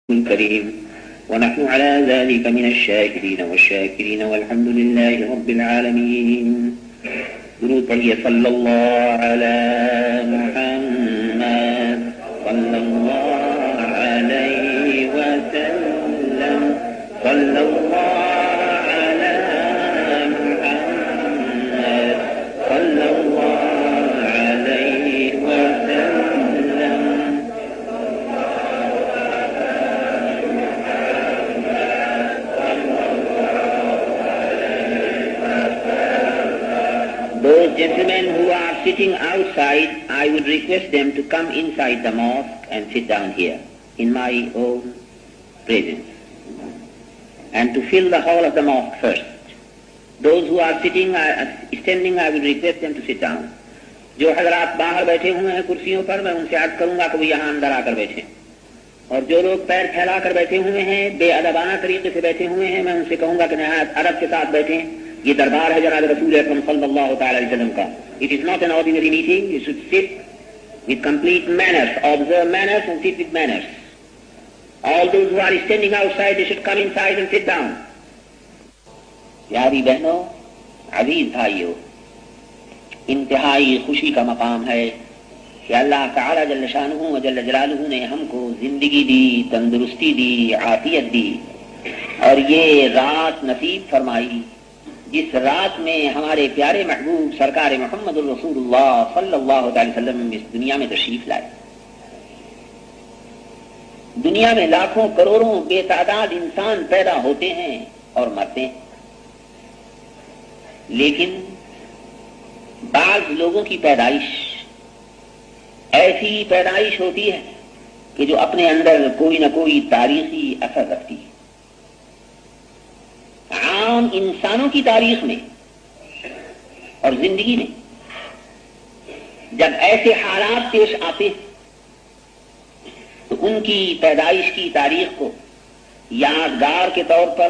الكريم ونحن على ذلك من الشاكرين والشاكرين والحمد لله رب العالمين. درود पढ़िए सल्लल्लाहु अला मुहम्मद सल्लल्लाहु अलैहि वसल्लम सल्लल्लाहु अला मुहम्मद सल्लल्लाहु अलैहि वसल्लम. Those gentlemen who are sitting outside, I would request them to come inside the mosque and sit down here in my own presence and to fill the hall of the mosque first. Those who are standing, I would request them to sit down. जो हजरात बाहर बैठे हुए हैं कुर्सियों पर, मैं उनसे अर्ज करूंगा कि वो यहाँ अंदर आकर बैठें. और जो लोग पैर फैलाकर बैठे हुए हैं, बेअदबाना तरीके से बैठे हुए हैं, मैं उनसे कहूंगा कि नहायत अदब के साथ बैठें. ये दरबार है जनाब रसूल अकरम सल्लल्लाहु तआला अलैहि वसल्लम का. It is not an ordinary meeting. You should sit with complete manners, observe manners and sit with manners. All those who are standing outside, they should come inside and sit down. प्यारी बहनों, अजीज भाइयों, इंतहाई खुशी का मकाम है कि अल्लाह तआला जल्ल शानुहु व जल्ल जलालुहु ने हमको जिंदगी दी, तंदुरुस्ती दी, आफियत दी और ये रात नसीब फरमाई जिस रात में हमारे प्यारे महबूब सरकार मोहम्मद रसूलुल्लाह सल्लल्लाहु अलैहि वसल्लम इस दुनिया में तशरीफ लाए. दुनिया में लाखों करोड़ों बेतादाद इंसान पैदा होते हैं और मरते हैं, लेकिन बाज लोगों की पैदाइश ऐसी पैदाइश होती है कि जो अपने अंदर कोई न कोई तारीखी असर रखती है. आम इंसानों की तारीख में और जिंदगी में जब ऐसे हालात पेश आते हैं तो उनकी पैदाइश की तारीख को यादगार के तौर पर